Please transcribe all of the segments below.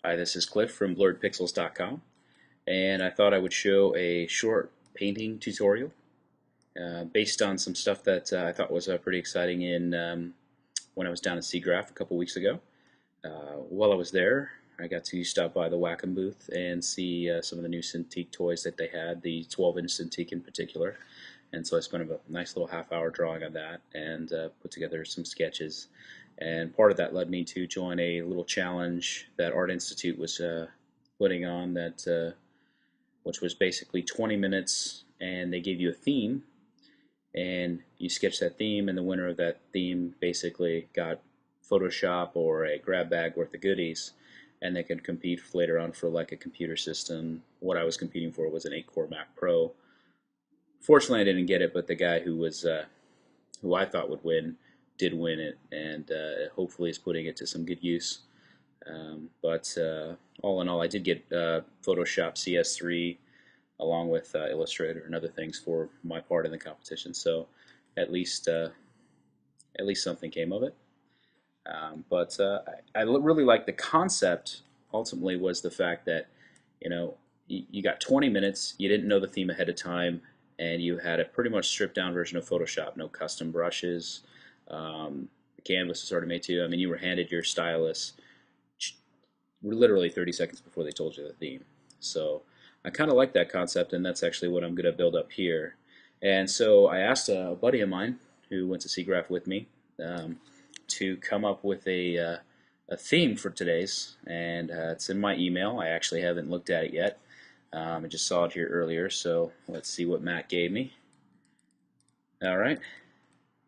Hi, this is Cliff from blurredpixels.com, and I thought I would show a short painting tutorial based on some stuff that I thought was pretty exciting when I was down at SIGGRAPH a couple weeks ago. While I was there, I got to stop by the Wacom booth and see some of the new Cintiq toys that they had, the 12-inch Cintiq in particular. And so I spent a nice little half-hour drawing on that and put together some sketches. And part of that led me to join a little challenge that Art Institute was putting on, which was basically 20 minutes, and they gave you a theme, and you sketch that theme, and the winner of that theme basically got Photoshop or a grab bag worth of goodies, and they could compete later on for like a computer system. What I was competing for was an 8-core Mac Pro. Fortunately, I didn't get it, but the guy who I thought would win did win it, and hopefully is putting it to some good use. But all in all, I did get Photoshop CS3 along with Illustrator and other things for my part in the competition. So at least something came of it. But I really like the concept. Ultimately, was the fact that you got 20 minutes. You didn't know the theme ahead of time, and you had a pretty much stripped down version of Photoshop. No custom brushes. The canvas was already made to you. I mean, you were handed your stylus literally 30 seconds before they told you the theme. So I kind of like that concept, and that's actually what I'm going to build up here. And so I asked a buddy of mine who went to SIGGRAPH with me to come up with a theme for today's, and it's in my email. I actually haven't looked at it yet. I just saw it here earlier, so let's see what Matt gave me. All right,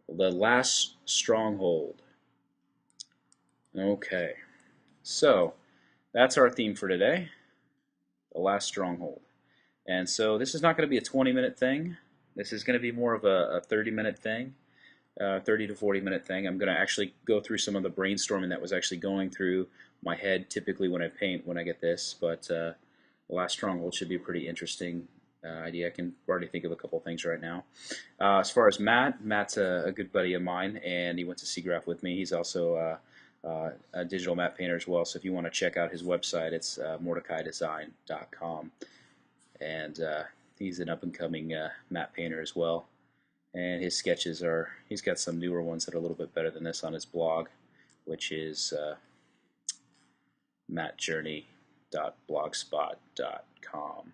The Last Stronghold. Okay, so that's our theme for today, The Last Stronghold. And so this is not going to be a 20-minute thing. This is going to be more of a 30-minute thing, 30 to 40-minute thing. I'm going to actually go through some of the brainstorming that was actually going through my head typically when I paint when I get this. But The Last Stronghold should be a pretty interesting idea. I can already think of a couple things right now. As far as Matt's a good buddy of mine, and he went to SIGGRAPH with me. He's also a digital map painter as well. So if you want to check out his website, it's mordecaidesign.com. And he's an up-and-coming map painter as well. And his sketches he's got some newer ones that are a little bit better than this on his blog, which is mattjourney.blogspot.com,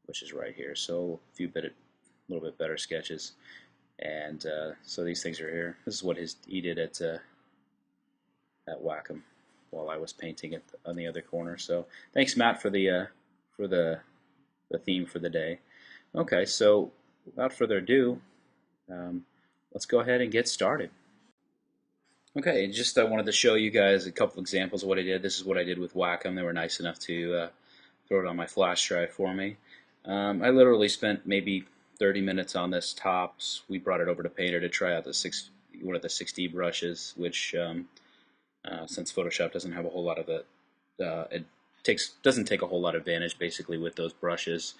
which is right here. So a little bit better sketches. And so these things are here. This is what he did at Wacom while I was painting it on the other corner. So thanks, Matt, for the theme for the day. Okay, so without further ado, let's go ahead and get started. Okay, just I wanted to show you guys a couple examples of what I did. This is what I did with Wacom. They were nice enough to throw it on my flash drive for me. I literally spent maybe 30 minutes on this tops. We brought it over to Painter to try out one of the 6D brushes, which since Photoshop doesn't have a whole lot of it, it doesn't take a whole lot of advantage basically with those brushes.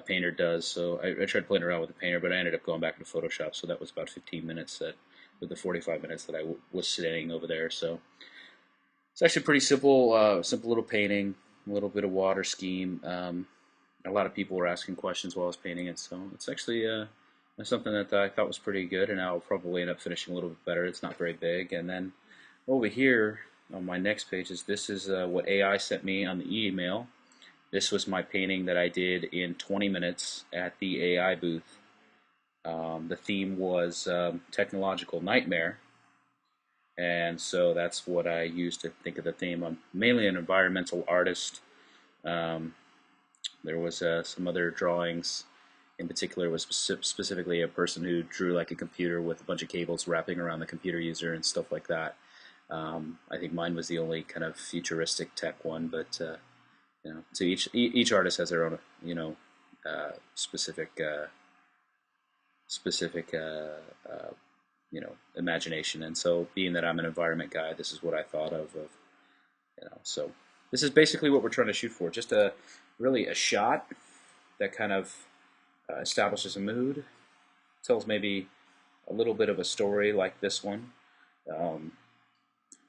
Painter does. So I tried playing around with the Painter, but I ended up going back into Photoshop. So that was about 15 minutes with the 45 minutes that I was sitting over there. So it's actually pretty simple, simple little painting, a little bit of water scheme. A lot of people were asking questions while I was painting it, so it's actually something that I thought was pretty good, and I'll probably end up finishing a little bit better. It's not very big. And then over here on my next page this is what AI sent me on the email. This was my painting that I did in 20 minutes at the AI booth. The theme was Technological Nightmare, and so that's what I used to think of the theme. I'm mainly an environmental artist. There was some other drawings. In particular, was specifically a person who drew like a computer with a bunch of cables wrapping around the computer user and stuff like that. I think mine was the only kind of futuristic tech one, but so each artist has their own specific imagination. And so, being that I'm an environment guy, this is what I thought of. So this is basically what we're trying to shoot for. Just really a shot that kind of establishes a mood, tells maybe a little bit of a story like this one.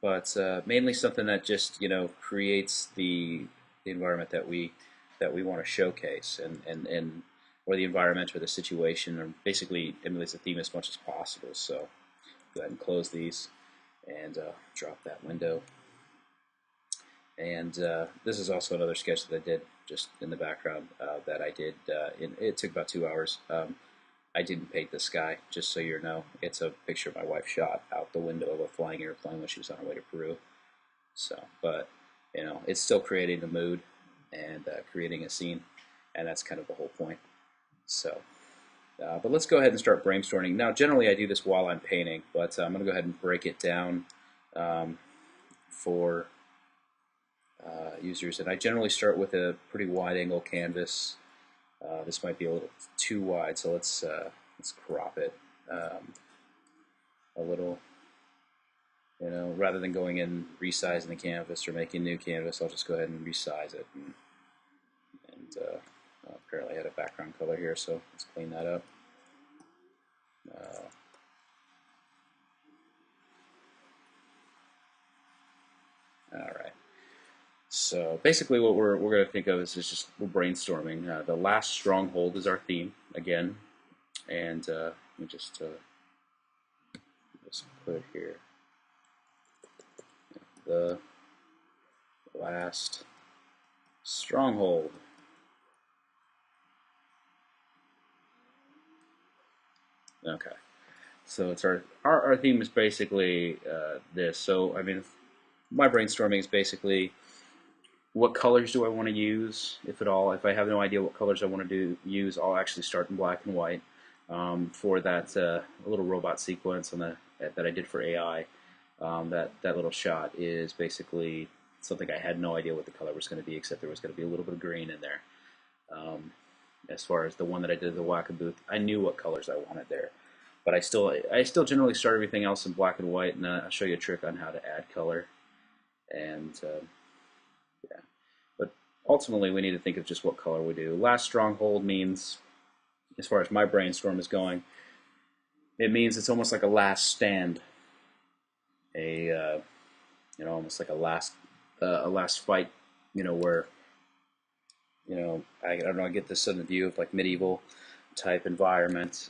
but mainly something that just creates the environment that we want to showcase, and or the environment or the situation, or basically emulates the theme as much as possible. So go ahead and close these and drop that window. And this is also another sketch that I did just in the background that I did. It took about 2 hours. I didn't paint the sky, just so you know. It's a picture my wife shot out the window of a flying airplane when she was on her way to Peru. So, but it's still creating the mood and creating a scene, and that's kind of the whole point. So, but let's go ahead and start brainstorming. Now, generally I do this while I'm painting, but I'm going to go ahead and break it down for users. And I generally start with a pretty wide angle canvas. This might be a little too wide, so let's crop it a little. Rather than going and resizing the canvas or making new canvas, I'll just go ahead and resize it. And apparently I had a background color here, so let's clean that up. All right. So basically, what we're going to think of is just we're brainstorming. The last stronghold is our theme again, and let me just put here the last stronghold. Okay, so it's our theme is basically this. So I mean, my brainstorming is basically what colors do I want to use, if at all. If I have no idea what colors I want to use, I'll actually start in black and white. For that little robot sequence that I did for AI, that little shot is basically something I had no idea what the color was going to be, except there was going to be a little bit of green in there. As far as the one that I did, the Wacka booth, I knew what colors I wanted there, but I still generally start everything else in black and white, and I'll show you a trick on how to add color. And yeah, but ultimately we need to think of just what color we do. Last stronghold means, as far as my brainstorm is going, it means it's almost like a last stand, almost like a last fight, where I don't know, I get this sudden view of like medieval type environment,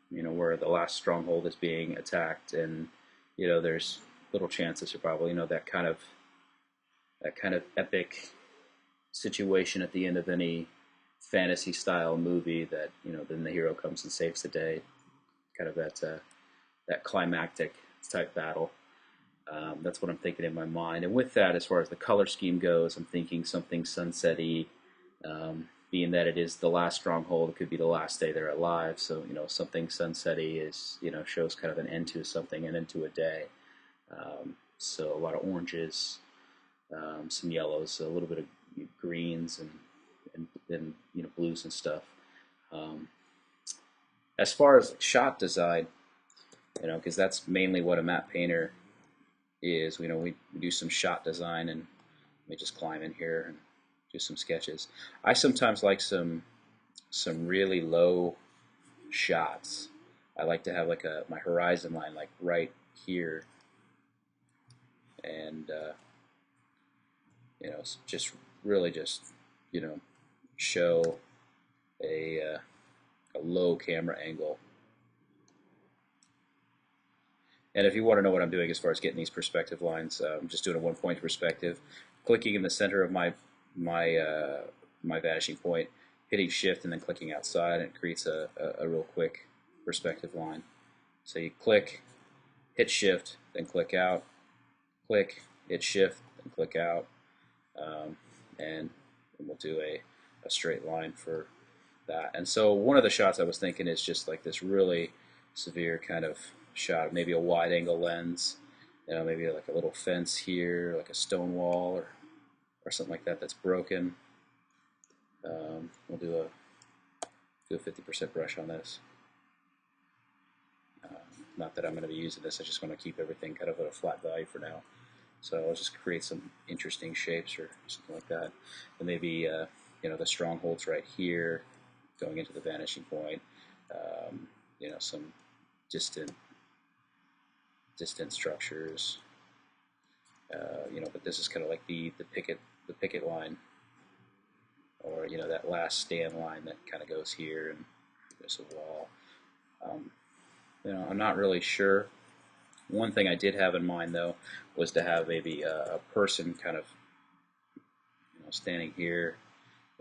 where the last stronghold is being attacked, and there's little chance to survival. That kind of epic situation at the end of any fantasy style movie that then the hero comes and saves the day. Kind of that climactic type battle. That's what I'm thinking in my mind. And with that, as far as the color scheme goes, I'm thinking something sunset-y. Being that it is the last stronghold, it could be the last day they're alive. So something sunset-y is shows kind of an end to something and into a day. So a lot of oranges, some yellows, a little bit of greens, and blues and stuff. As far as shot design, because that's mainly what a matte painter is. We do some shot design, and let me just climb in here and do some sketches. I sometimes like some really low shots. I like to have like my horizon line like right here, and just really just show a low camera angle. And if you want to know what I'm doing as far as getting these perspective lines, I'm just doing a one-point perspective, clicking in the center of my vanishing point, hitting shift, and then clicking outside, and it creates a real quick perspective line. So you click, hit shift, then click out, click, hit shift, then click out, and we'll do a straight line for that. And so one of the shots I was thinking is just like this really severe kind of shot, maybe a wide angle lens, maybe like a little fence here, like a stone wall or something like that that's broken. We'll do a 50% brush on this. Not that I'm going to be using this, I just want to keep everything kind of at a flat value for now. So I'll just create some interesting shapes or something like that. And maybe the strongholds right here, going into the vanishing point. Some distant structures. But this is kind of like the picket line, or that last stand line that kind of goes here, and there's a wall. Um, I'm not really sure. One thing I did have in mind though was to have maybe a person kind of standing here,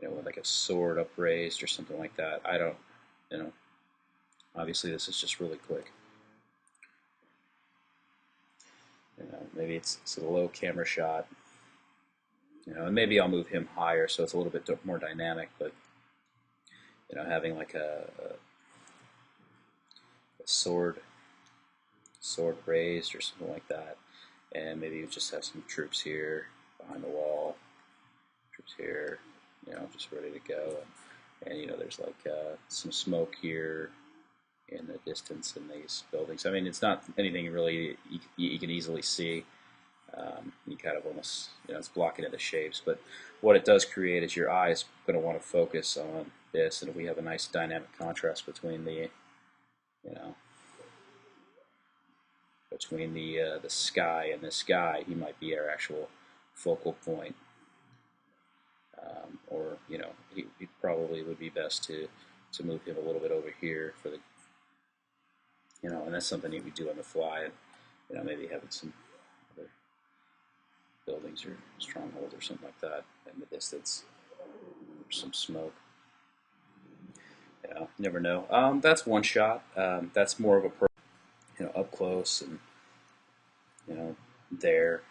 with like a sword upraised or something like that. I don't, you know, obviously this is just really quick. Maybe it's a low camera shot. And maybe I'll move him higher so it's a little bit more dynamic. But having like a sword raised or something like that, and maybe you just have some troops here behind the wall, troops here, just ready to go, and there's like some smoke here in the distance in these buildings. I mean, it's not anything really you can easily see. You kind of almost, it's blocking in the shapes, but what it does create is your eye is going to want to focus on this, and we have a nice dynamic contrast between the, the sky and this guy. He might be our actual focal point, or he probably would be best to move him a little bit over here for the, and that's something you could do on the fly, and maybe having some other buildings or strongholds or something like that in the distance, or some smoke. You never know. That's one shot. That's more of a up close and there.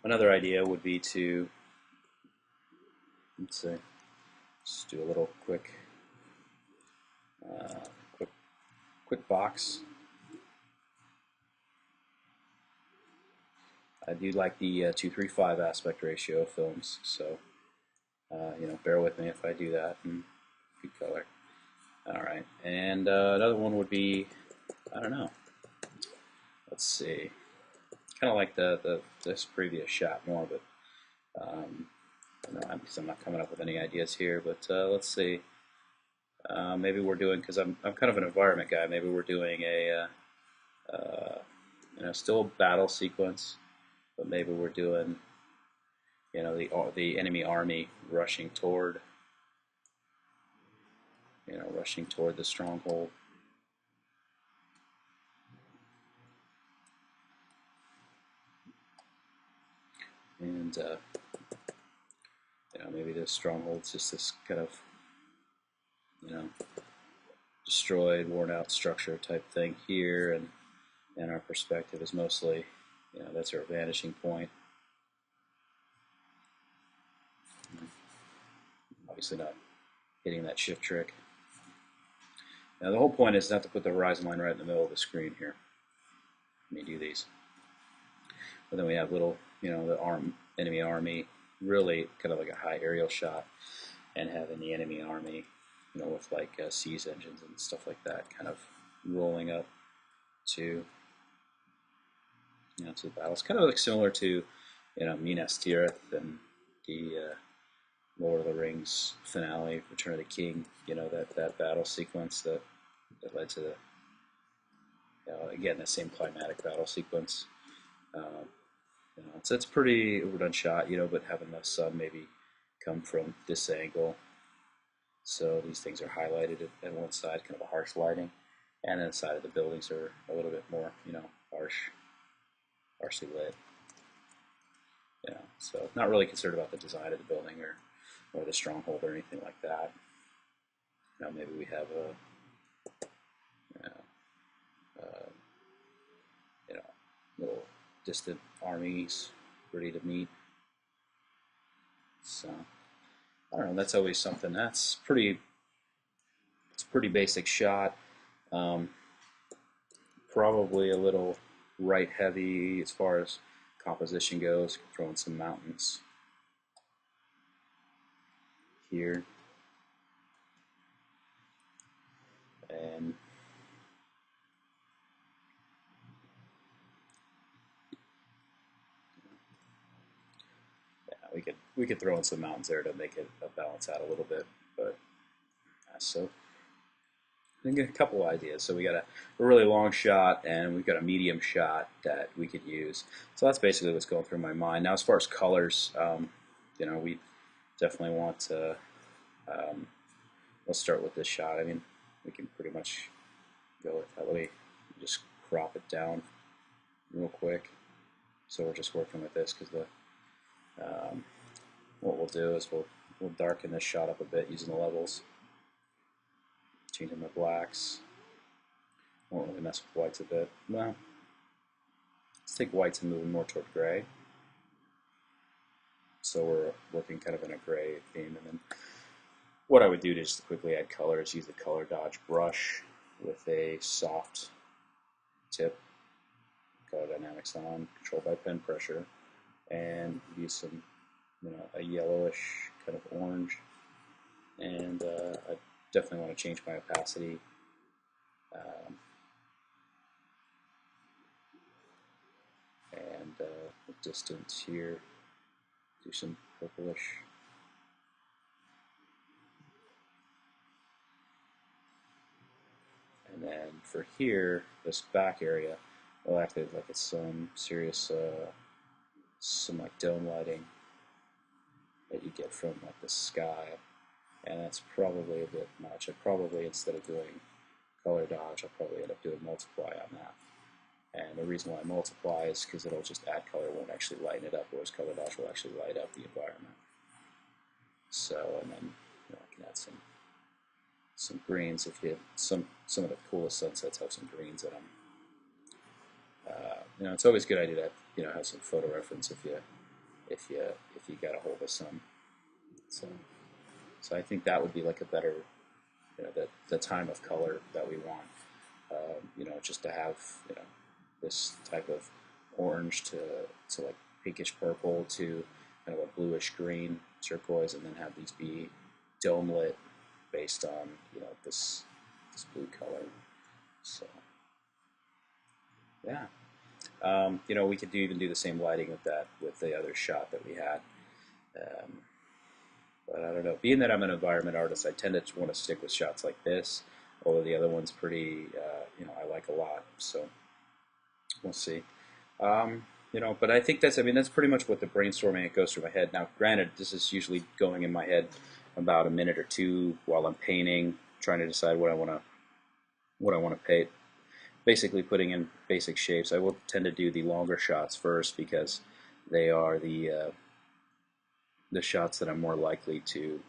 Another idea would be to, let's see, just do a little quick box. I do like the 2:3:5 aspect ratio of films, so bear with me if I do that. And good color. All right, and another one would be, I don't know. Let's see, kind of like this previous shot more, but because I'm not coming up with any ideas here. But let's see. Maybe we're doing, because I'm kind of an environment guy. Maybe we're doing a still a battle sequence, but maybe we're doing the enemy army rushing toward the stronghold. And maybe the stronghold's just this kind of destroyed, worn out structure type thing here, and our perspective is mostly, that's our vanishing point. Obviously not hitting that shift trick. Now the whole point is not to put the horizon line right in the middle of the screen here. Let me do these. But then we have little, the enemy army, really kind of like a high aerial shot, and having the enemy army, with like siege engines and stuff like that, kind of rolling up to, to the battle. It's kind of like similar to, Minas Tirith and the Lord of the Rings finale, Return of the King. That battle sequence that led to the, again, the same climatic battle sequence. It's pretty overdone shot, but having the sun maybe come from this angle. So these things are highlighted at one side, kind of a harsh lighting, and then the side of the buildings are a little bit more, harshly lit. So not really concerned about the design of the building or the stronghold or anything like that. Maybe we have little distant armies ready to meet. So I don't know. That's always something. It's a pretty basic shot. Probably a little right heavy as far as composition goes. Throw in some mountains here, and we could throw in some mountains there to make it balance out a little bit. But so think a couple ideas. So we got a really long shot, and we've got a medium shot that we could use. So that's basically what's going through my mind. Now, as far as colors, we definitely want to. Let's start with this shot. I mean, we can pretty much go with that. Let me just crop it down real quick. So we're just working with this because what we'll do is we'll darken this shot up a bit using the levels, changing the blacks. Won't really mess with whites a bit. Well, let's take whites and move them more toward gray. So we're working kind of in a gray theme, and then what I would do to just quickly add color is use the color dodge brush with a soft tip, color dynamics on, controlled by pen pressure, and use some, a yellowish kind of orange. And I definitely want to change my opacity. And the distance here, do some purplish. And then for here, this back area, I'll act like it's some serious, some like dome lighting that you get from like the sky, and that's probably a bit much. I probably, instead of doing color dodge, I'll probably end up doing multiply on that. And the reason why I multiply is because it'll just add color, won't actually lighten it up, whereas color dodge will actually light up the environment. So, and then I can add some greens. If you some of the coolest sunsets have some greens in them. It's always a good idea to have some photo reference if you got a hold of some. So I think that would be like a better, the time of color that we want. Just to have this type of orange to like pinkish purple to kind of a bluish green turquoise, and then have these be dome lit based on this blue color. So yeah, we could even do the same lighting with the other shot that we had. But I don't know. Being that I'm an environment artist, I tend to want to stick with shots like this. Although the other one's pretty, I like a lot. So we'll see. But I think that's pretty much what the brainstorming that goes through my head. Now, granted, this is usually going in my head about a minute or two while I'm painting, trying to decide what I want to paint. Basically, putting in basic shapes. I will tend to do the longer shots first because they are the shots that I'm more likely to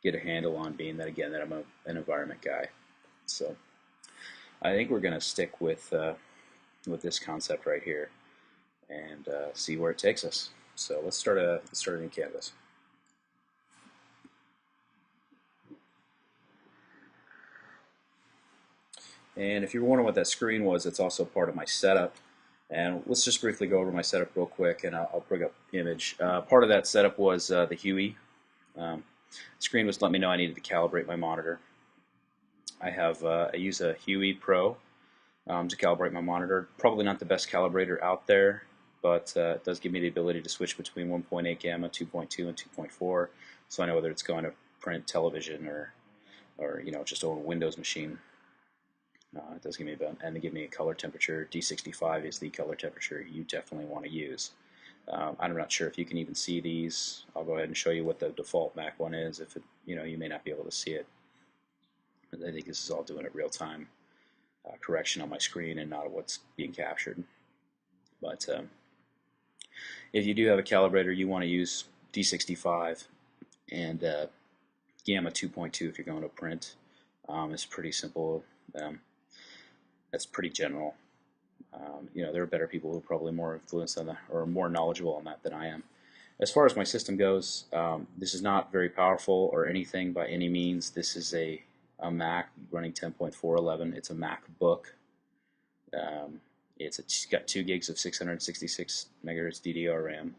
get a handle on, being that, again, that I'm an environment guy. So I think we're going to stick with this concept right here and see where it takes us. So let's start a new canvas. And if you're wondering what that screen was, it's also part of my setup. And let's just briefly go over my setup real quick, and I'll bring up the image. Part of that setup was the Huey. The screen was letting me know I needed to calibrate my monitor. I use a Huey Pro to calibrate my monitor. Probably not the best calibrator out there, but it does give me the ability to switch between 1.8 gamma, 2.2, and 2.4, so I know whether it's going to print television or just on a Windows machine. It does give me and to give me a color temperature. D65 is the color temperature you definitely want to use. I'm not sure if you can even see these. I'll go ahead and show you what the default Mac one is. If it, you may not be able to see it. But I think this is all doing it real time correction on my screen and not what's being captured. But if you do have a calibrator, you want to use D65 and gamma 2.2 if you're going to print. It's pretty simple. That's pretty general. There are better people who are probably more influenced on that or more knowledgeable on that than I am. As far as my system goes, this is not very powerful or anything by any means. This is a Mac running 10.411. It's a MacBook. It's got 2 gigs of 666 megahertz DDR RAM,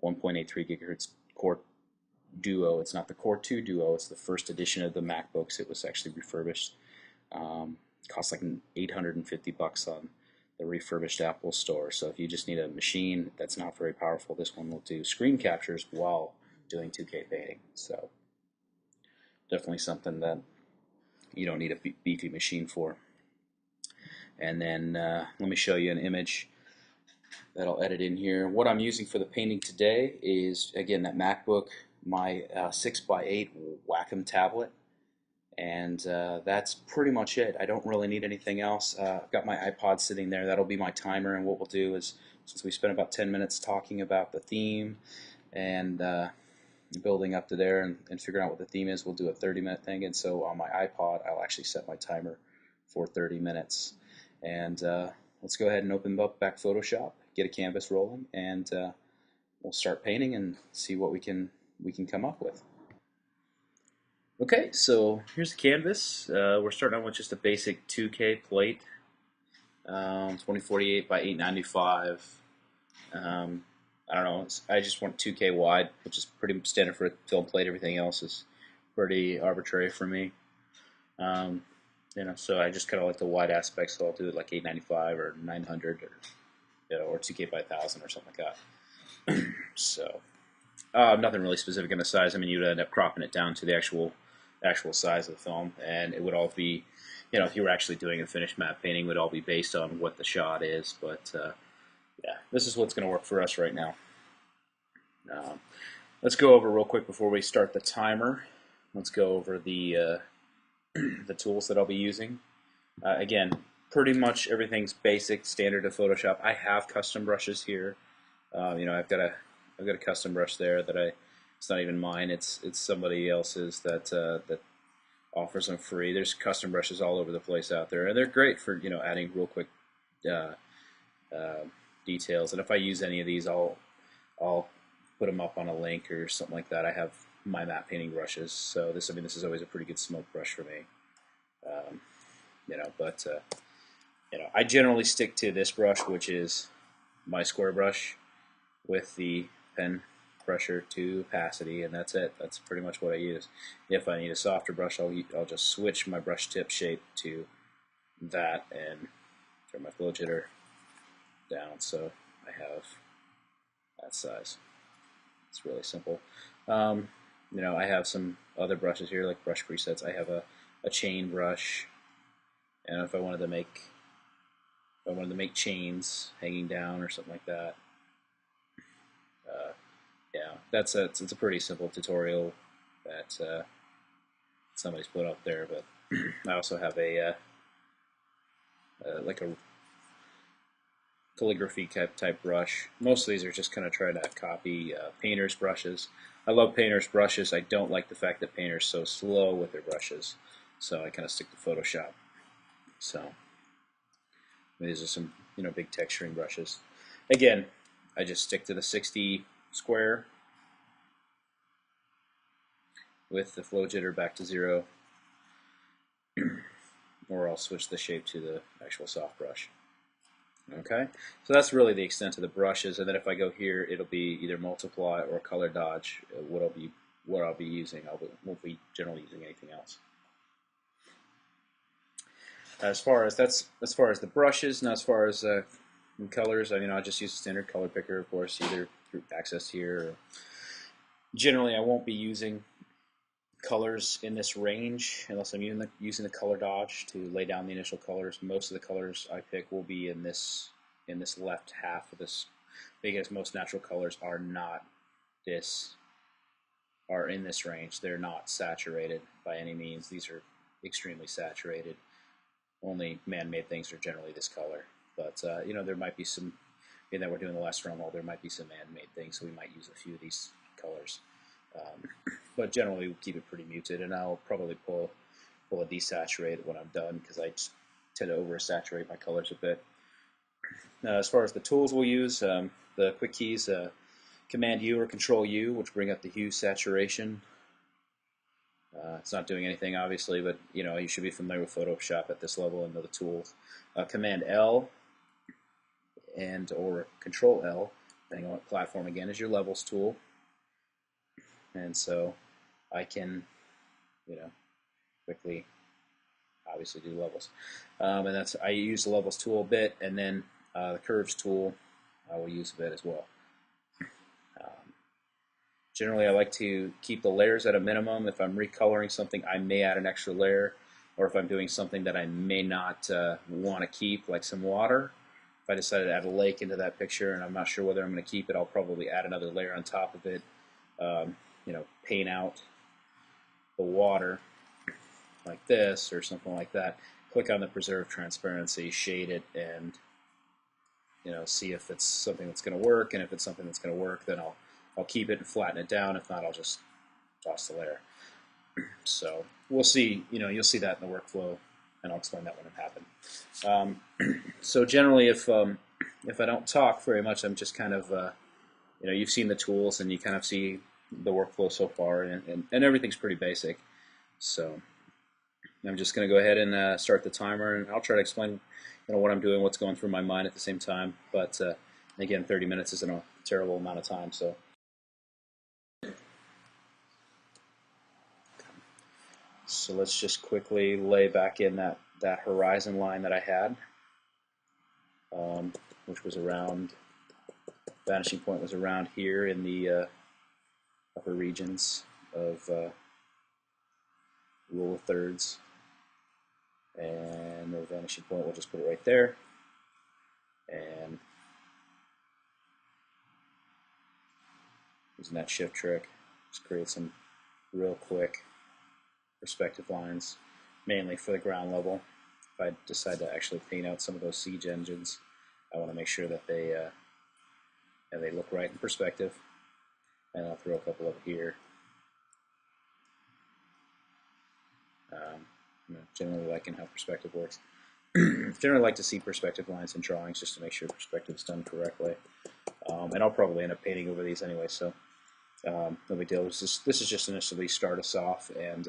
1.83 gigahertz Core Duo. It's not the Core 2 Duo. It's the first edition of the MacBooks. It was actually refurbished. Costs like $850 on the refurbished Apple store. So if you just need a machine that's not very powerful, this one will do screen captures while doing 2K painting. So definitely something that you don't need a beefy machine for. And then let me show you an image that I'll edit in here. What I'm using for the painting today is, again, that MacBook, my 6x8 Wacom tablet, and that's pretty much it. I don't really need anything else. I've got my iPod sitting there. That'll be my timer, and what we'll do is, since we spent about 10 minutes talking about the theme and building up to there and figuring out what the theme is, we'll do a 30-minute thing. And so on my iPod, I'll actually set my timer for 30 minutes. And let's go ahead and open up back Photoshop, get a canvas rolling, and we'll start painting and see what we can come up with. Okay, so here's the canvas. We're starting out with just a basic 2K plate, 2048 by 895. I don't know, I just want 2K wide, which is pretty standard for a film plate. Everything else is pretty arbitrary for me. So I just kind of like the wide aspects, so I'll do it like 895 or 900 or 2K by 1000 or something like that. So nothing really specific in the size. I mean, you'd end up cropping it down to the actual size of the film, and it would all be, if you were actually doing a finished matte painting, it would all be based on what the shot is. But yeah, this is what's going to work for us right now. Let's go over real quick before we start the timer. Let's go over the the tools that I'll be using. Again, pretty much everything's basic, standard of Photoshop. I have custom brushes here. I've got a custom brush there that it's not even mine. It's somebody else's that offers them free. There's custom brushes all over the place out there, and they're great for adding real quick details. And if I use any of these, I'll put them up on a link or something like that. I have my matte painting brushes, so this is always a pretty good smoke brush for me. I generally stick to this brush, which is my square brush with the pen pressure to opacity, and that's it. That's pretty much what I use. If I need a softer brush, I'll just switch my brush tip shape to that and turn my flow jitter down so I have that size. It's really simple. I have some other brushes here, like brush presets. I have a chain brush, and if I wanted to make chains hanging down or something like that, it's a pretty simple tutorial that somebody's put up there. But I also have like a calligraphy type brush. Most of these are just kind of trying to copy painters' brushes. I love painters' brushes. I don't like the fact that painters are so slow with their brushes, so I kind of stick to Photoshop. So these are some big texturing brushes. Again, I just stick to the 60 square with the flow jitter back to 0, or I'll switch the shape to the actual soft brush. Okay, so that's really the extent of the brushes, and then if I go here, it'll be either multiply or color dodge. What I'll be using. I won't be generally using anything else. As far as the brushes, and as far as colors, I just use a standard color picker, of course, either through access here. Or generally, I won't be using colors in this range unless I'm using the color dodge to lay down the initial colors. Most of the colors I pick will be in this left half of this, because most natural colors are in this range. They're not saturated by any means. These are extremely saturated. Only man-made things are generally this color. But there might be some, being that we're doing the last run, there might be some man-made things, so we might use a few of these colors. But generally we'll keep it pretty muted, and I'll probably pull a desaturate when I'm done, because I just tend to oversaturate my colors a bit. As far as the tools we'll use, the quick keys, Command U or Control U, which bring up the hue saturation. It's not doing anything, obviously, but you should be familiar with Photoshop at this level and know the tools. Command L or Control L, depending on what platform, again, is your levels tool. And so I can, quickly, obviously do levels. And I use the levels tool a bit, and then the curves tool I will use a bit as well. Generally, I like to keep the layers at a minimum. If I'm recoloring something, I may add an extra layer. or if I'm doing something that I may not want to keep, like some water. If I decided to add a lake into that picture and I'm not sure whether I'm going to keep it, I'll probably add another layer on top of it. Paint out the water like this or something like that. Click on the preserve transparency, shade it, and see if it's something that's going to work. And if it's something that's going to work, then I'll keep it and flatten it down. If not, I'll just toss the layer. So we'll see. You'll see that in the workflow, and I'll explain that when it happens. So generally, if I don't talk very much, I'm just kind of you've seen the tools and you kind of see the workflow so far, and everything's pretty basic. So I'm just going to go ahead and start the timer, and I'll try to explain what I'm doing, what's going through my mind at the same time. But again, 30 minutes isn't a terrible amount of time. So let's just quickly lay back in that horizon line that I had, which was around, vanishing point was around here in the upper regions of rule of thirds. And the vanishing point, we'll just put it right there. And using that shift trick, just create some real quick perspective lines, mainly for the ground level. If I decide to actually paint out some of those siege engines, I want to make sure that they look right in perspective. And I'll throw a couple up here. Generally liking how perspective works. Generally like to see perspective lines in drawings just to make sure perspective is done correctly. And I'll probably end up painting over these anyway, so no big deal. This is just initially start us off, and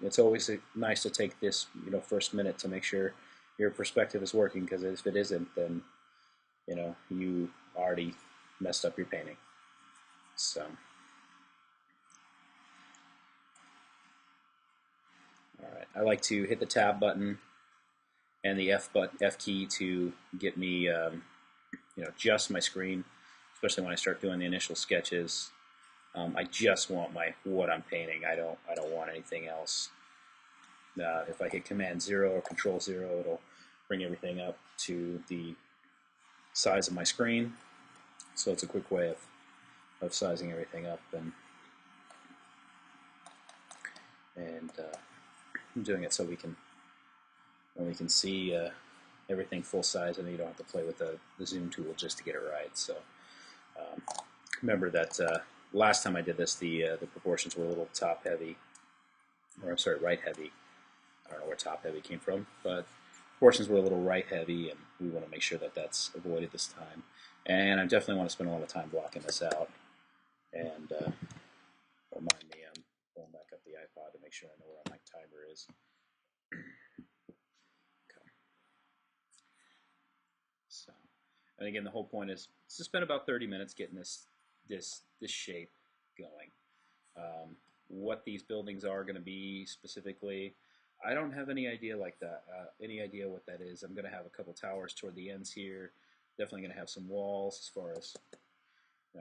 it's always nice to take this first minute to make sure your perspective is working, because if it isn't, then you already messed up your painting. So. Alright, I like to hit the tab button and the F key to get me just my screen, especially when I start doing the initial sketches. I just want what I'm painting. I don't want anything else. If I hit Command 0 or Control 0, it'll bring everything up to the size of my screen. So it's a quick way of sizing everything up, and I'm doing it so we can see everything full size, and you don't have to play with the zoom tool just to get it right. So remember that last time I did this, the proportions were a little top heavy, or I'm sorry, right heavy. I don't know where top heavy came from, but proportions were a little right heavy, and we want to make sure that that's avoided this time. And I definitely want to spend a lot of time blocking this out. And remind me, I'm pulling back up the iPod to make sure I know where my timer is. Okay. So, and again, the whole point is to spend about 30 minutes getting this shape going. What these buildings are going to be specifically, I don't have any idea like that. Any idea what that is? I'm going to have a couple towers toward the ends here. Definitely going to have some walls as far as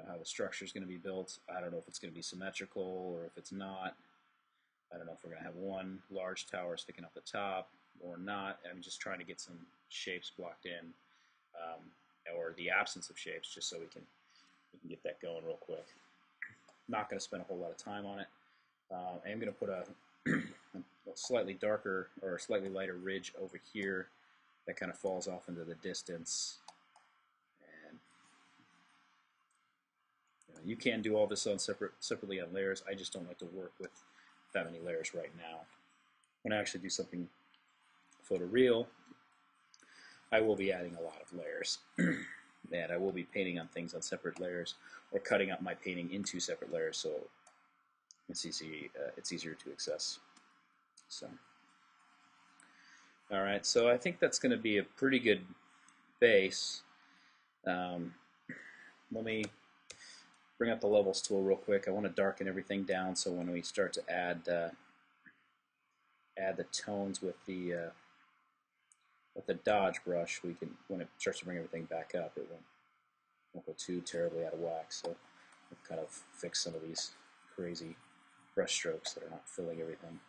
how the structure is going to be built. I don't know if it's going to be symmetrical or if it's not. I don't know if we're going to have one large tower sticking up the top or not. I'm just trying to get some shapes blocked in, or the absence of shapes, just so we can get that going real quick. Not going to spend a whole lot of time on it. I am going to put a slightly darker or slightly lighter ridge over here that kind of falls off into the distance. And you can do all this on separately on layers. I just don't like to work with that many layers right now. When I actually do something photoreal, I will be adding a lot of layers. And I will be painting on things on separate layers, or cutting up my painting into separate layers, so it's easier to access. So, all right, so I think that's going to be a pretty good base. Let me bring up the levels tool real quick. I want to darken everything down so when we start to add the tones with the dodge brush, we can, when it starts to bring everything back up, it won't go too terribly out of whack. So we'll kind of fix some of these crazy brush strokes that are not filling everything.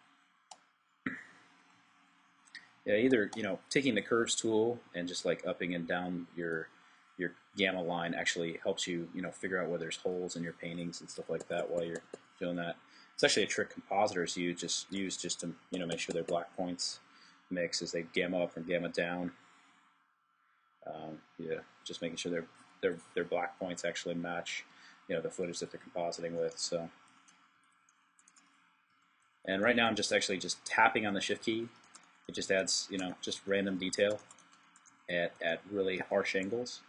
yeah, either taking the curves tool and just like upping and down your gamma line actually helps you figure out where there's holes in your paintings and stuff like that while you're doing that. It's actually a trick compositors use just to make sure their black points mix as they gamma up and gamma down. Yeah, just making sure their black points actually match the footage that they're compositing with. So, and right now I'm just tapping on the shift key. It just adds just random detail at really harsh angles,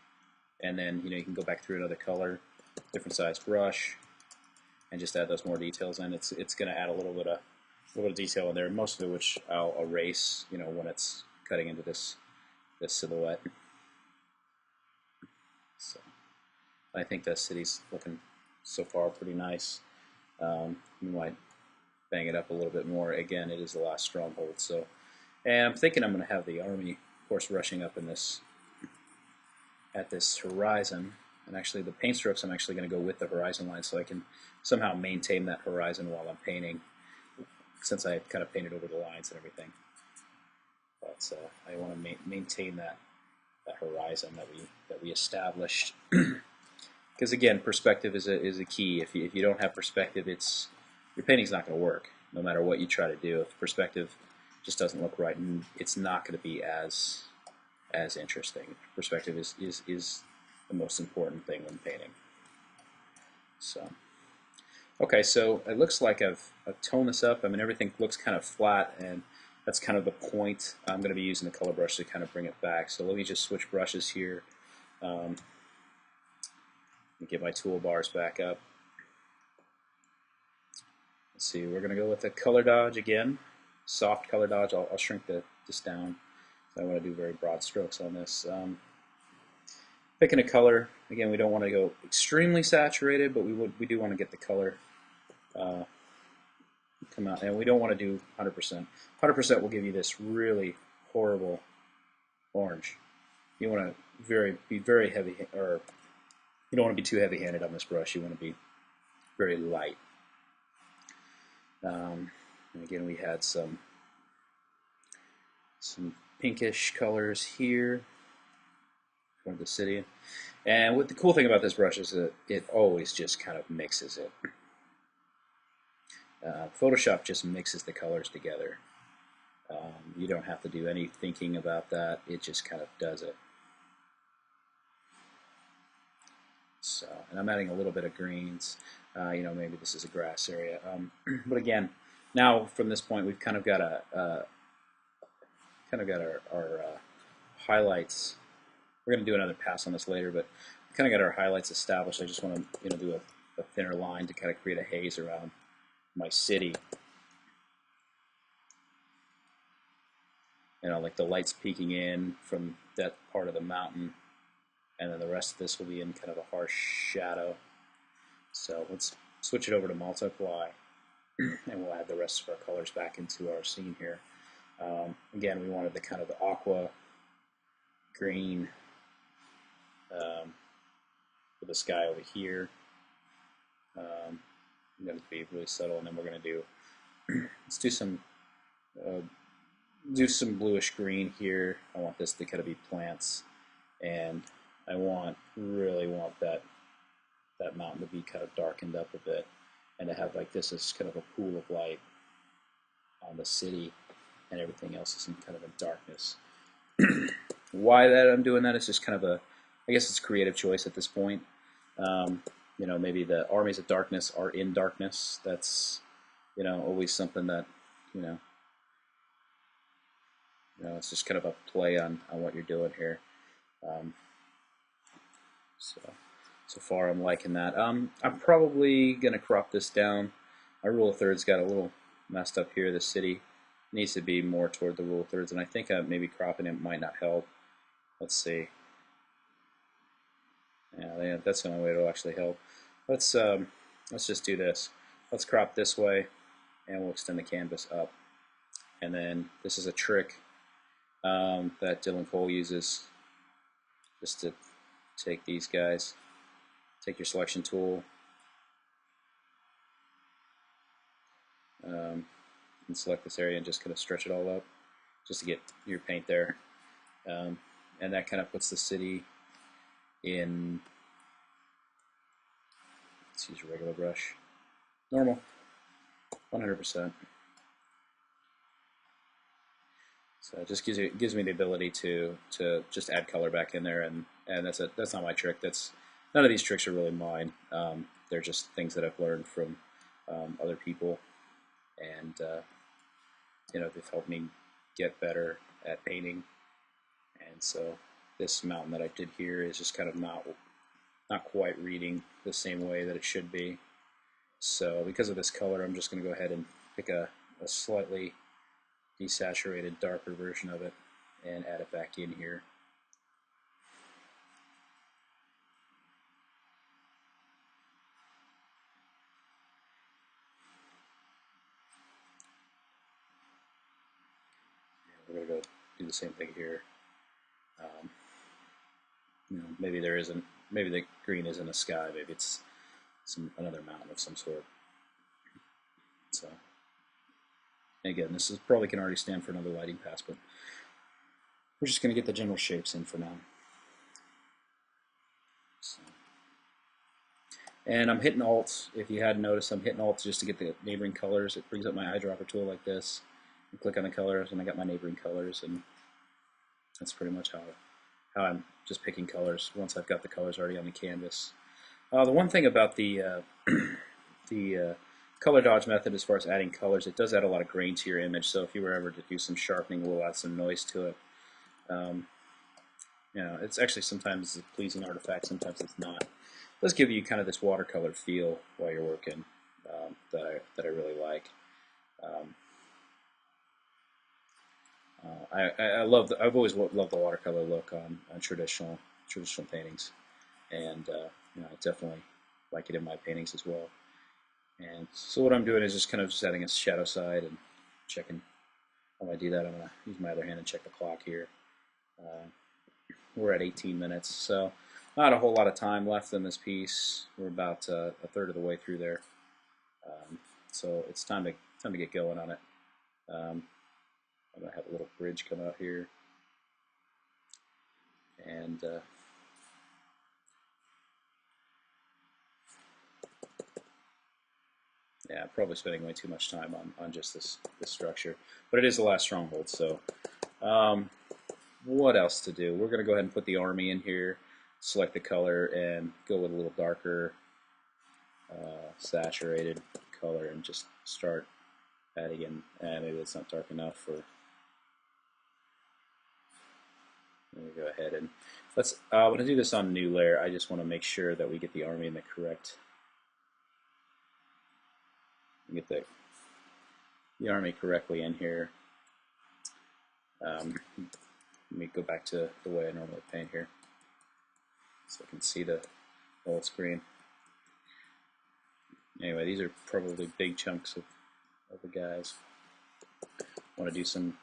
and then you can go back through another color, different size brush, and just add those more details in. It's going to add a little bit of detail in there, most of it which I'll erase when it's cutting into this silhouette. So I think the city's looking so far pretty nice. You might bang it up a little bit more. Again, it is the last stronghold. So, and I'm thinking I'm going to have the army, of course, rushing up in at this horizon. And actually, the paint strokes I'm actually going to go with the horizon line, so I can somehow maintain that horizon while I'm painting, since I kind of painted over the lines and everything. But I want to maintain that horizon that we established. Because again, perspective is a key. If you don't have perspective, your painting's not going to work, no matter what you try to do. If perspective just doesn't look right, and it's not going to be as interesting. Perspective is the most important thing when painting. So, okay, so it looks like I've toned this up. I mean, everything looks kind of flat, and that's kind of the point. I'm going to be using the color brush to kind of bring it back. So let me just switch brushes here. Get my toolbars back up. Let's see, we're going to go with the color dodge again. Soft color dodge. I'll shrink this down. So I want to do very broad strokes on this. Picking a color. Again, we don't want to go extremely saturated, but we do want to get the color come out, and we don't want to do 100%. 100% will give you this really horrible orange. You want to be very heavy, or you don't want to be too heavy-handed on this brush. You want to be very light. And again, we had some pinkish colors here for the city. And what the cool thing about this brush is that it always just kind of mixes it. Photoshop just mixes the colors together. You don't have to do any thinking about that. It just kind of does it. So, and I'm adding a little bit of greens. Maybe this is a grass area. But again, now from this point, we've kind of got our highlights. We're going to do another pass on this later, but we kind of got our highlights established. I just want to do a thinner line to kind of create a haze around my city. Like the lights peeking in from that part of the mountain, and then the rest of this will be in kind of a harsh shadow. So let's switch it over to multiply, and we'll add the rest of our colors back into our scene here. Again, we wanted the kind of the aqua green for the sky over here. I'm going to be really subtle, and then we're going to let's do some bluish green here. I want this to kind of be plants, and I really want that mountain to be kind of darkened up a bit, and to have like this as kind of a pool of light on the city, and everything else is kind of in darkness. Why I'm doing that is just kind of I guess it's a creative choice at this point. Maybe the armies of darkness are in darkness. That's always something that it's just kind of a play on what you're doing here. So far I'm liking that. I'm probably gonna crop this down. My rule of thirds got a little messed up here. The city needs to be more toward the rule of thirds, and I think maybe cropping it might not help. Let's see. Yeah, that's the only way it'll actually help. Let's just do this. Let's crop this way, and we'll extend the canvas up. And then this is a trick that Dylan Cole uses, just to take these guys. Take your selection tool and select this area and just kind of stretch it all up. just to get your paint there. And that kind of puts the city in, let's use a regular brush, normal, 100%. So it just gives me the ability to just add color back in there, and that's not my trick. None of these tricks are really mine. They're just things that I've learned from other people, and they've helped me get better at painting. And so this mountain that I did here is just kind of not quite reading the same way that it should be. So because of this color, I'm just going to go ahead and pick a slightly desaturated, darker version of it and add it back in here. We're going to go do the same thing here. Maybe the green isn't a sky, maybe it's another mountain of some sort. So again, this probably can already stand for another lighting pass, but we're just going to get the general shapes in for now. So. And I'm hitting Alt. If you hadn't noticed, I'm hitting Alt just to get the neighboring colors. It brings up my eyedropper tool like this. You click on the colors, and I got my neighboring colors, and that's pretty much how I'm just picking colors once I've got the colors already on the canvas. The one thing about the color dodge method, as far as adding colors, it does add a lot of grain to your image. So if you were ever to do some sharpening, we'll add some noise to it. It's actually sometimes a pleasing artifact, sometimes it's not. It does give you kind of this watercolor feel while you're working that I really like. I've always loved the watercolor look on traditional paintings, and I definitely like it in my paintings as well. And so what I'm doing is just kind of adding a shadow side and checking. While I do that, I'm going to use my other hand and check the clock here. We're at 18 minutes, so not a whole lot of time left in this piece. We're about a third of the way through there, so it's time to get going on it. I'm going to have a little bridge come out here, and yeah, probably spending way too much time on just this structure, but it is the last stronghold. So what else to do? We're going to go ahead and put the army in here, select the color, and go with a little darker saturated color, and just start adding in. Maybe it's not dark enough, or let me go ahead and I'm going to do this on new layer. I just want to make sure that we get the army in the correct. Get the army correctly in here. Let me go back to the way I normally paint here, so I can see the whole screen. Anyway, these are probably big chunks of the guys. I want to do some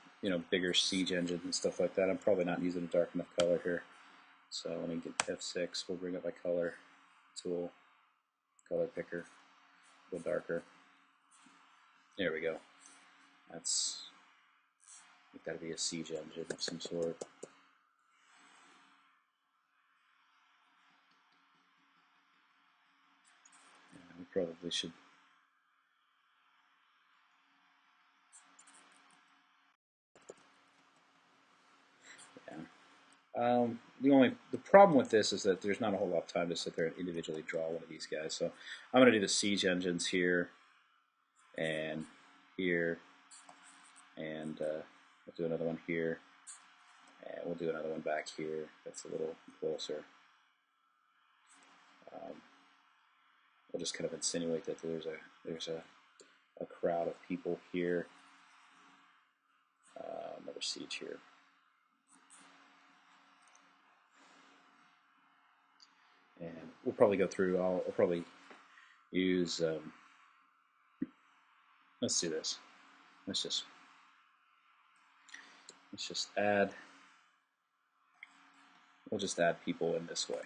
bigger siege engines and stuff like that. I'm probably not using a dark enough color here, so let me get F6. We'll bring up my color tool, color picker, a little darker. There we go. That's got to be a siege engine of some sort. Yeah, we probably should. Yeah. The problem with this is that there's not a whole lot of time to sit there and individually draw one of these guys. So I'm going to do the siege engines here and here, and we'll do another one here, and we'll do another one back here that's a little closer. We'll just kind of insinuate that there's a crowd of people here. Another siege here. And we'll probably go through. I'll probably use. Let's do this. Let's just add. We'll just add people in this way.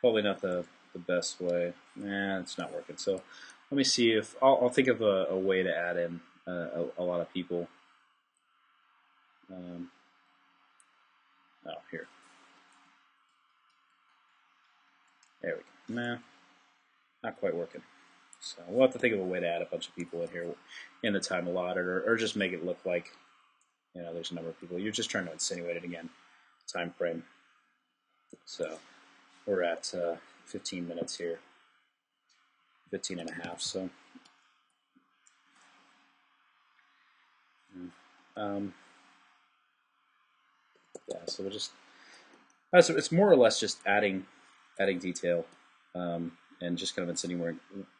Probably not the best way. Nah, it's not working. So let me see if I'll think of a way to add in a lot of people. Oh, here. There we go. Nah, not quite working. So we'll have to think of a way to add a bunch of people in here in the time allotted, or just make it look like, there's a number of people. You're just trying to insinuate it again, time frame. So we're at 15 minutes here, 15 and a half. So yeah, so we'll just so it's more or less just adding detail, and just kind of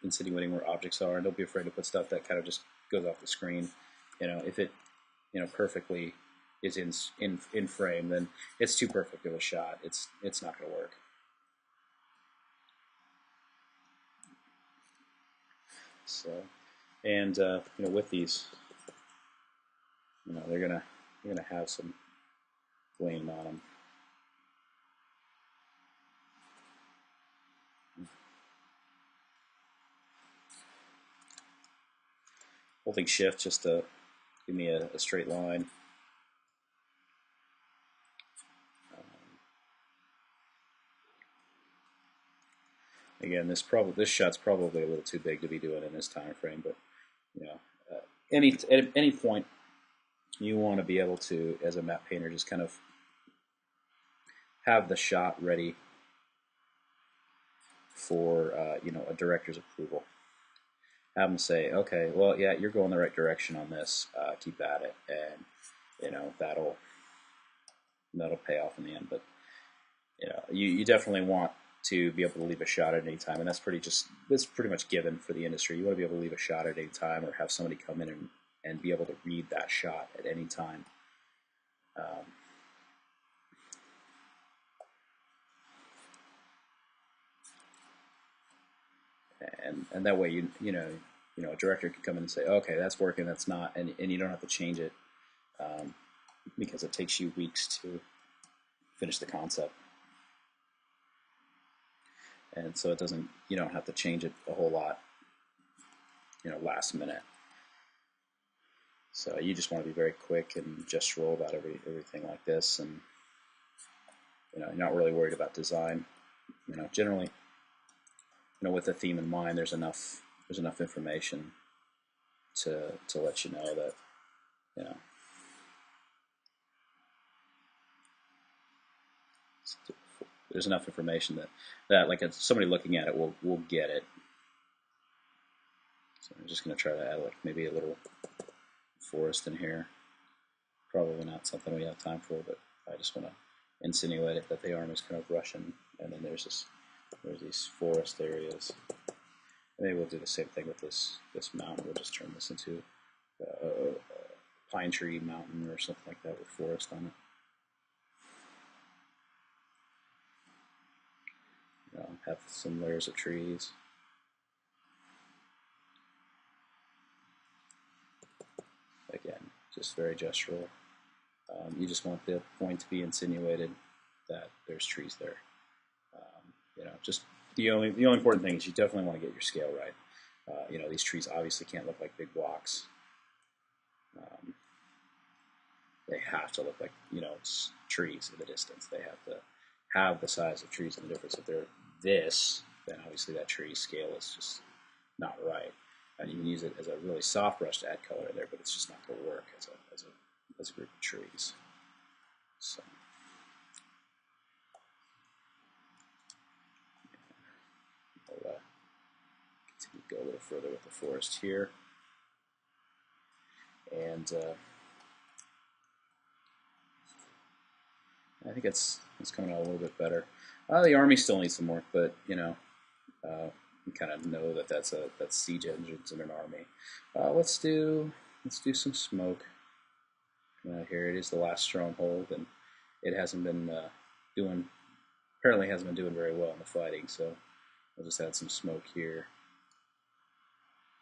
insinuating where objects are, and don't be afraid to put stuff that kind of just goes off the screen. If it perfectly is in frame, then it's too perfect of a shot. It's not going to work. So, and with these, they're gonna have some gleam on them. Holding shift just to give me a straight line. Again, this shot's probably a little too big to be doing in this time frame, but at any point you want to be able to, as a map painter, just kind of have the shot ready for a director's approval. Have them say, okay, well, yeah, you're going the right direction on this. Keep at it, and that'll pay off in the end. But you definitely want to be able to leave a shot at any time, and that's pretty much given for the industry. You want to be able to leave a shot at any time, or have somebody come in and be able to read that shot at any time. And that way a director can come in and say, okay, that's working, that's not, and you don't have to change it, because it takes you weeks to finish the concept. And so you don't have to change it a whole lot, last minute. So you just want to be very quick and gestural about everything like this, and you're not really worried about design. Generally, with the theme in mind, there's enough information to let you know that there's enough information that like somebody looking at it will get it. So I'm just going to try to add maybe a little forest in here. Probably not something we have time for, but I just want to insinuate it that the arm is kind of Russian, and then there's these forest areas. Maybe we'll do the same thing with this mountain. We'll just turn this into a pine tree mountain or something like that with forest on it. Have some layers of trees. Again, just very gestural. You just want the point to be insinuated that there's trees there. Just the only important thing is you definitely want to get your scale right. These trees obviously can't look like big blocks. They have to look like trees in the distance. They have to have the size of trees in the difference. If they're this, then obviously that tree scale is just not right. And you can use it as a really soft brush to add color in there, but it's just not going to work as a group of trees. So I'll continue to go a little further with the forest here, and I think it's coming out a little bit better. The army still needs some work, but you kind of know that that's siege engines in an army. Let's do some smoke. Here it is, the last stronghold, and it hasn't been apparently hasn't been doing very well in the fighting. So I'll just add some smoke here,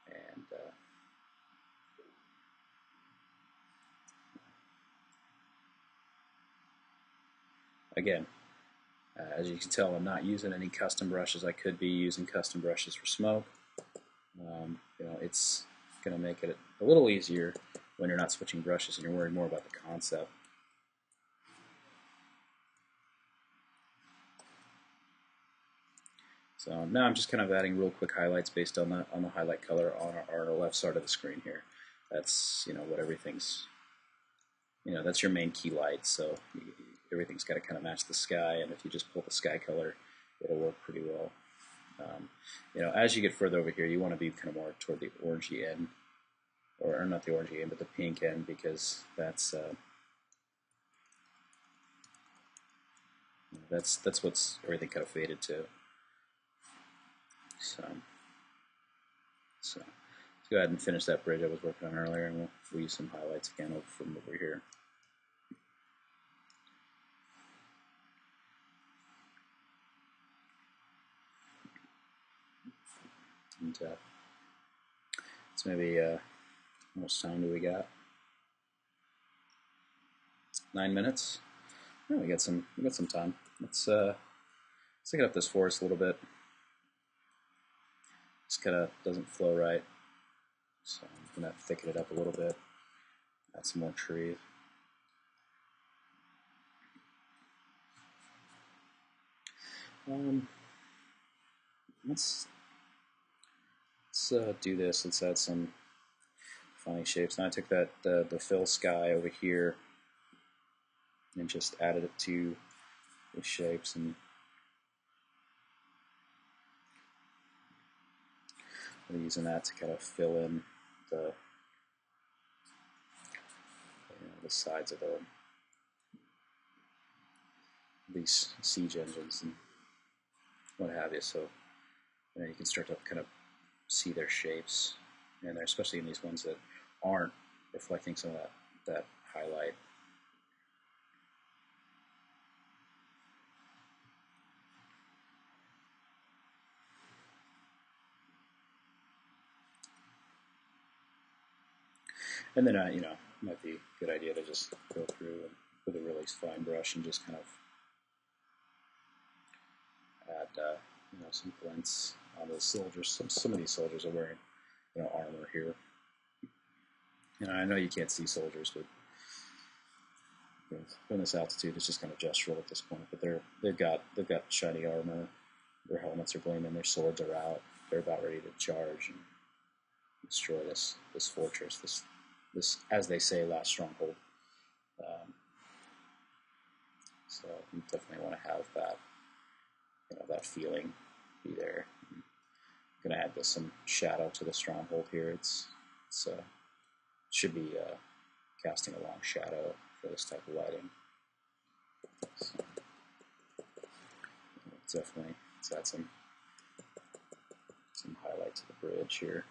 and again, as you can tell, I'm not using any custom brushes. I could be using custom brushes for smoke. It's going to make it a little easier when you're not switching brushes and you're worried more about the concept. So now I'm just kind of adding real quick highlights based on the highlight color on our left side of the screen here. That's what everything's that's your main key light. So everything's got to kind of match the sky, and if you just pull the sky color, it'll work pretty well. As you get further over here, you want to be kind of more toward the orangey end, or not the orangey end, but the pink end, because that's what's everything kind of faded to. So let's go ahead and finish that bridge I was working on earlier, and we'll use some highlights again from over here. And so maybe how much time do we got? 9 minutes. Oh, we got some time. Let's thicken up this forest a little bit. This kind of doesn't flow right, so I'm gonna thicken it up a little bit. Add some more trees. Let's do this. Let's add some funny shapes. Now I took the fill sky over here and just added it to the shapes, and I'm using that to kind of fill in the sides of these siege engines and what have you. So you can start to kind of see their shapes, and they're especially in these ones that aren't reflecting some of that highlight. And then it might be a good idea to just go through and with a really fine brush and just kind of add some glints on those soldiers. Some of these soldiers are wearing armor here. I know you can't see soldiers, but from this altitude, it's just kind of gestural at this point. But they've got shiny armor. Their helmets are gleaming. Their swords are out. They're about ready to charge and destroy this fortress. This, as they say, last stronghold. So you definitely want to have that that feeling be there. I'm going to add some shadow to the stronghold here. It should be casting a long shadow for this type of lighting. So definitely, let's add some highlight to the bridge here.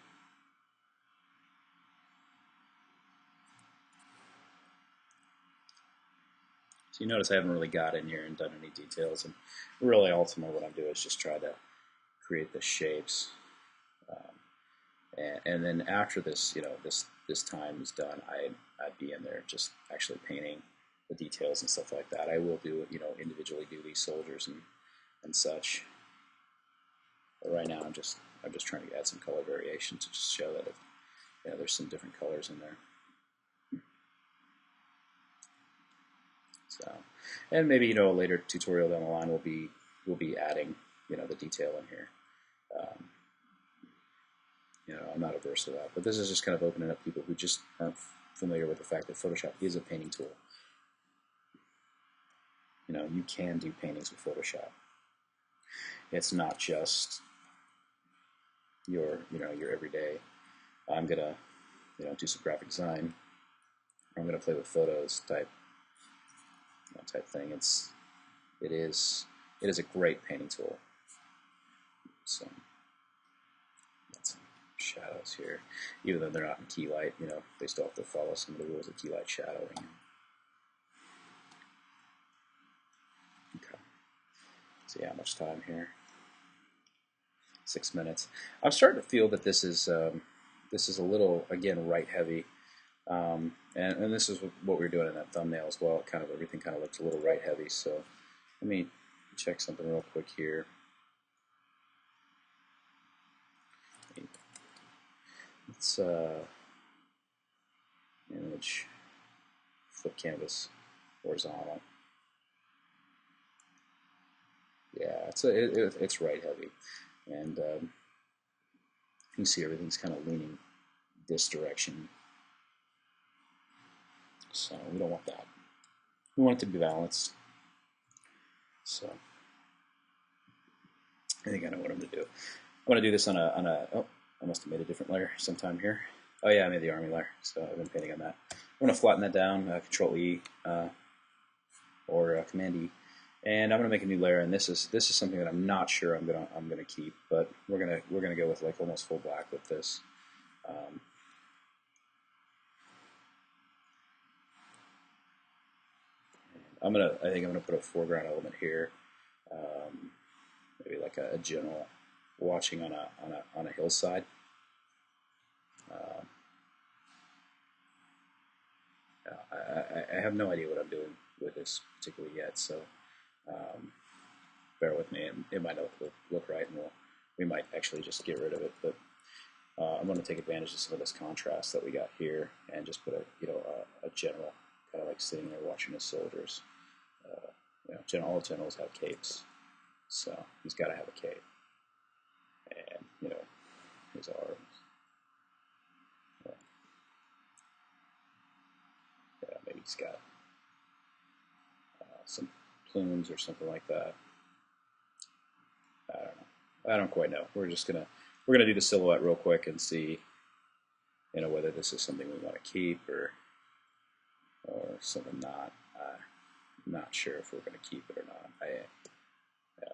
So you notice I haven't really got in here and done any details, and really ultimately what I'm doing is just try to create the shapes, and then after this, this time is done, I'd be in there just actually painting the details and stuff like that. I will do individually do these soldiers and such. But right now I'm just trying to add some color variation to just show that there's some different colors in there. So, and maybe a later tutorial down the line we'll be adding the detail in here. I'm not averse to that, but this is just kind of opening up people who just aren't familiar with the fact that Photoshop is a painting tool. You can do paintings with Photoshop. It's not just your everyday. I'm gonna do some graphic design. I'm gonna play with photos type thing. It is a great painting tool. So that's some shadows here, even though they're not in key light. They still have to follow some of the rules of key light shadowing. Okay. See how much time here. 6 minutes. I'm starting to feel that this is a little, again, right heavy, and this is what we were doing in that thumbnail as well. Everything kind of looks a little right heavy. So let me check something real quick here. It's image, flip canvas, horizontal. Yeah, it's right heavy, and you can see everything's kind of leaning this direction. So we don't want that. We want it to be balanced. So I think I know what I'm going to do. I'm going to do this on a oh, I must have made a different layer sometime here. Oh yeah, I made the army layer, so I've been painting on that. I'm going to flatten that down, Control E or Command E, and I'm going to make a new layer. And this is something that I'm not sure I'm gonna keep, but we're gonna go with like almost full black with this. I think I'm gonna put a foreground element here, maybe like a general watching on a hillside. I have no idea what I'm doing with this particularly yet, so bear with me. It might not look right, and we might actually just get rid of it. But I'm going to take advantage of some of this contrast that we got here, and just put a general, kind of like sitting there watching his soldiers. All generals have capes, so he's got to have a cape, and his arms. Yeah, maybe he's got some plumes or something like that. I don't know. I don't quite know. We're gonna do the silhouette real quick and see, whether this is something we want to keep or something not. I'm not sure if we're going to keep it or not. It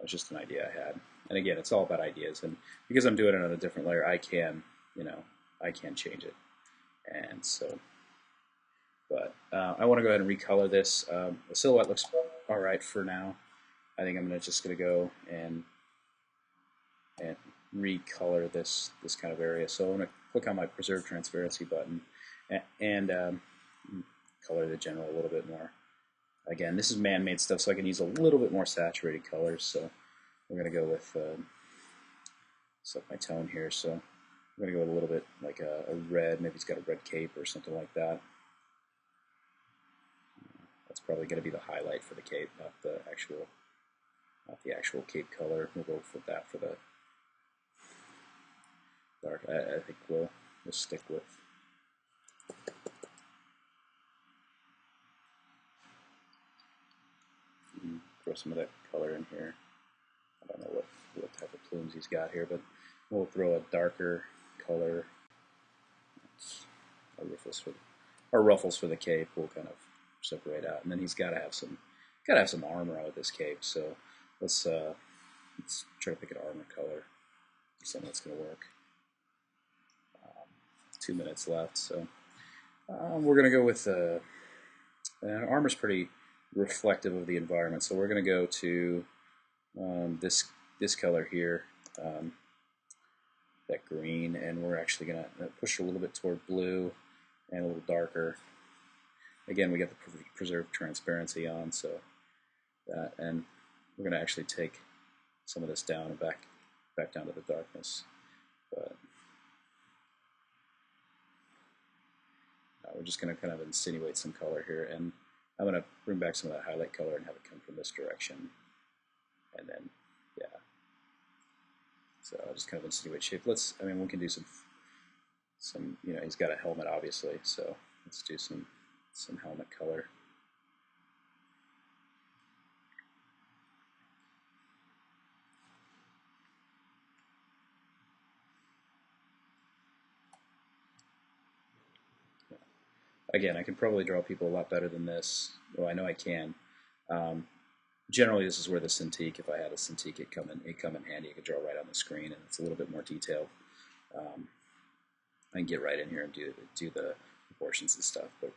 was just an idea I had. And again, it's all about ideas. And because I'm doing it on a different layer, I can change it. And so, but I want to go ahead and recolor this. The silhouette looks all right for now. I think I'm just going to go and recolor this kind of area. So I'm going to click on my Preserve Transparency button and color the general a little bit more. Again, this is man-made stuff, so I can use a little bit more saturated colors. So we're going to go with set my tone here. So I'm going to go with a little bit like a red. Maybe it's got a red cape or something like that. That's probably going to be the highlight for the cape, not the actual cape color. We'll go with that for the dark. I think we'll stick with. Throw some of that color in here. I don't know what type of plumes he's got here, but we'll throw a darker color. Our ruffles for the cape will kind of separate out, and then he's got to have some armor with this cape. So let's try to pick an armor color, something that's going to work. 2 minutes left, so we're going to go with armor's pretty reflective of the environment, so we're going to go to this color here, that green, and we're actually going to push a little bit toward blue and a little darker. Again, we got the Preserve Transparency on, so that, and we're going to actually take some of this down and back down to the darkness. But we're just going to kind of insinuate some color here, and I'm going to bring back some of that highlight color and have it come from this direction. And then, yeah. So I'll just kind of insinuate shape. We can do some, he's got a helmet, obviously, so let's do some helmet color. Again, I can probably draw people a lot better than this. Well, I know I can. Generally, this is where the Cintiq, if I had a Cintiq, it'd come in handy. I could draw right on the screen, and it's a little bit more detailed. I can get right in here and do the proportions and stuff. But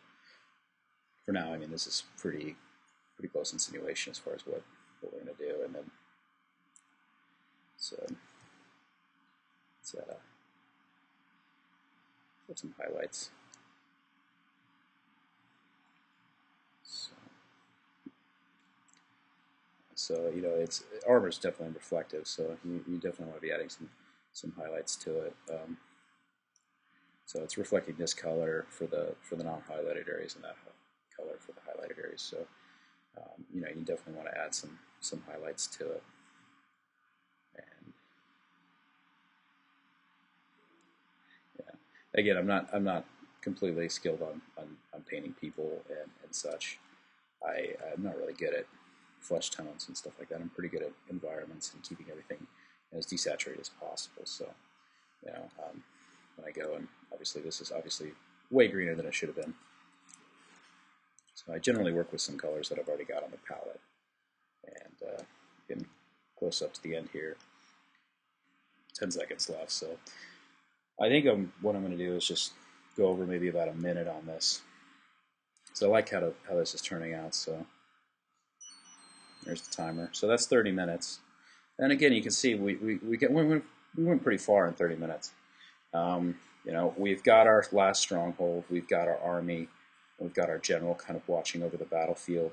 for now, this is pretty close insinuation as far as what we're going to do, and then so let's put some highlights. So it's armor is definitely reflective, so you definitely want to be adding some highlights to it. So it's reflecting this color for the non-highlighted areas and that color for the highlighted areas. So you definitely want to add some highlights to it. And yeah, again, I'm not completely skilled on painting people and such. I'm not really good at flesh tones and stuff like that. I'm pretty good at environments and keeping everything as desaturated as possible. So, when I go, and obviously this is obviously way greener than it should have been. So I generally work with some colors that I've already got on the palette. And getting close up to the end here. 10 seconds left. So I think what I'm going to do is just go over maybe about a minute on this. So I like how this is turning out. So there's the timer. So that's 30 minutes. And again, you can see we went pretty far in 30 minutes. We've got our last stronghold, we've got our army, we've got our general kind of watching over the battlefield.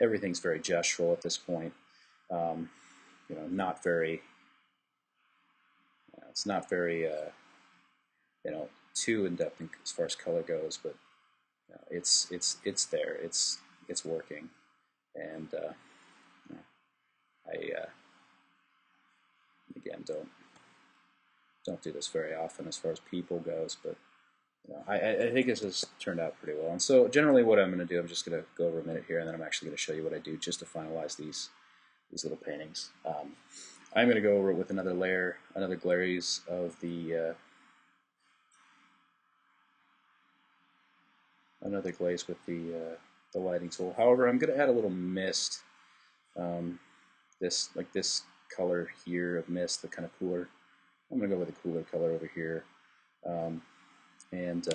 Everything's very gestural at this point. Not very. It's not very, too in depth as far as color goes, but it's there. It's working, and I again don't do this very often as far as people goes, but I think this has turned out pretty well. And so generally what I'm going to do, I'm just going to go over a minute here, and then I'm actually going to show you what I do just to finalize these little paintings. I'm going to go over it with another layer, another glaze of another glaze with the lighting tool. However, I'm going to add a little mist, this color here of mist, the kind of cooler. I'm going to go with a cooler color over here, and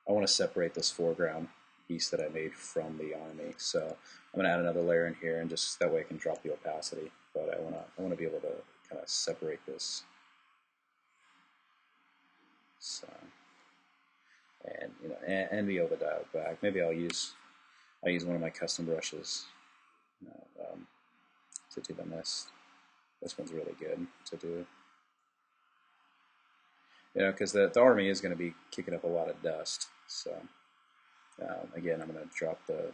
I want to separate this foreground piece that I made from the army. So I'm going to add another layer in here, and just that way I can drop the opacity. But I want to be able to kind of separate this. So, and and be able to dial it back. Maybe I'll use one of my custom brushes to do the mist. This one's really good to do. Because the army is going to be kicking up a lot of dust. So again, I'm going to drop the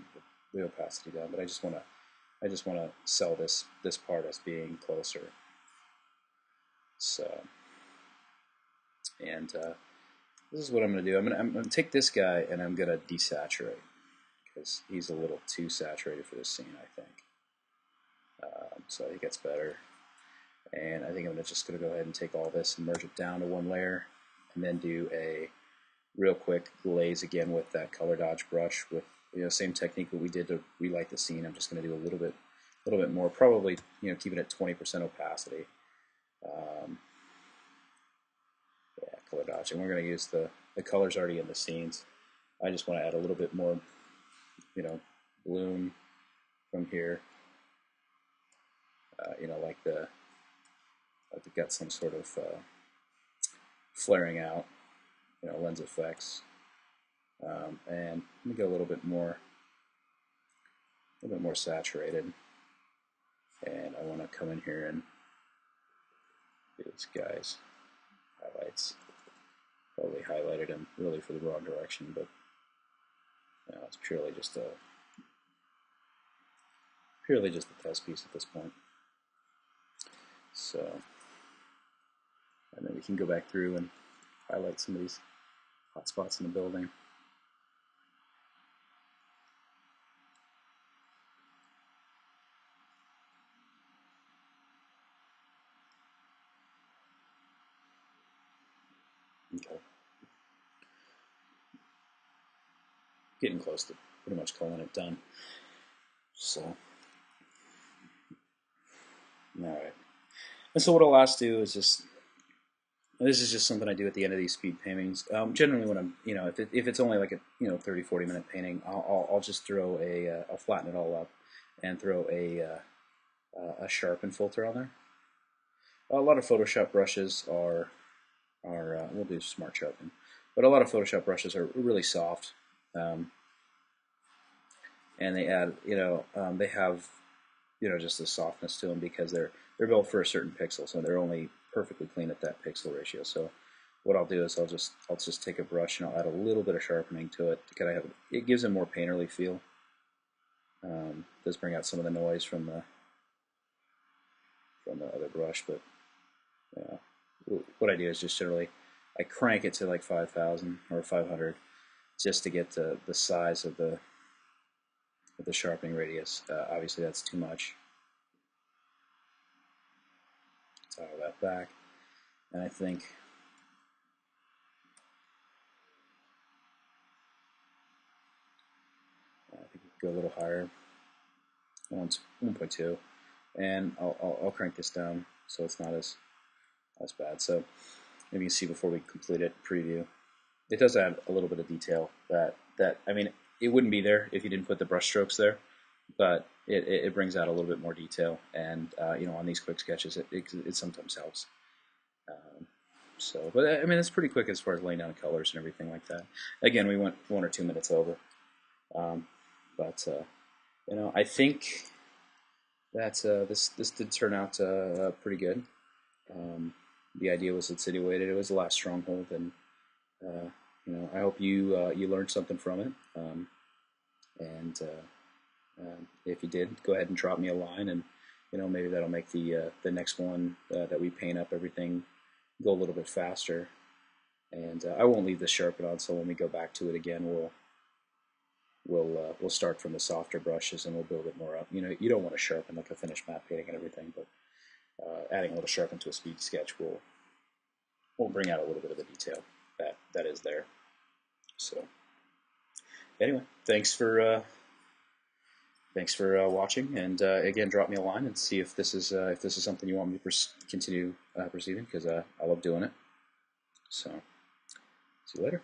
opacity down, but I just want to sell this part as being closer. So, and this is what I'm going to do. I'm going to take this guy and I'm going to desaturate because he's a little too saturated for this scene, I think. So I think that's better. And I think I'm just going to go ahead and take all this and merge it down to one layer, and then do a real quick glaze again with that color dodge brush with same technique that we did to relight the scene. I'm just going to do a little bit more, probably keep it at 20% opacity. Yeah, color dodge, and we're going to use the colors already in the scenes. I just want to add a little bit more, bloom from here. Like they've got some sort of flaring out, lens effects, and let me go a little bit more saturated. And I want to come in here and do this guy's highlights. Probably highlighted him really for the wrong direction, but it's purely just a test piece at this point. So, and then we can go back through and highlight some of these hot spots in the building. Okay. Getting close to pretty much calling it done. So, all right. And so what I'll last do is just, this is just something I do at the end of these speed paintings. Generally when I'm, if it's only like a 30, 40 minute painting, I'll just throw I'll flatten it all up and throw a sharpen filter on there. A lot of Photoshop brushes are we'll do smart sharpen, but a lot of Photoshop brushes are really soft, and they add, they have, just a softness to them because they're built for a certain pixel, so they're only perfectly clean at that pixel ratio. So what I'll do is I'll just take a brush and I'll add a little bit of sharpening to it because it gives a more painterly feel. Does bring out some of the noise from the other brush, but what I do is just generally I crank it to like 5,000 or 500 just to get the size of the sharpening radius. Obviously, that's too much. Dial that back, and I think we could go a little higher. 1.2, and I'll crank this down so it's not as bad. So maybe you can see before we complete it, preview. It does add a little bit of detail that I mean, it wouldn't be there if you didn't put the brush strokes there, but it brings out a little bit more detail, and you know, on these quick sketches, it sometimes helps. So, but I mean, it's pretty quick as far as laying down colors and everything like that. Again, we went 1 or 2 minutes over, but you know, I think that this did turn out pretty good. The idea was insinuated. It was the last stronghold, and you know, I hope you you learned something from it. And if you did, go ahead and drop me a line, and you know, maybe that'll make the next one that we paint up everything go a little bit faster. And I won't leave this sharpened on, so when we go back to it again, we'll start from the softer brushes and we'll build it more up. You know, you don't want to sharpen like a finished matte painting and everything, but adding a little sharpen to a speed sketch will bring out a little bit of the detail that is there. So anyway, thanks for watching, and again, drop me a line and see if this is something you want me to continue proceeding, because I love doing it. So see you later.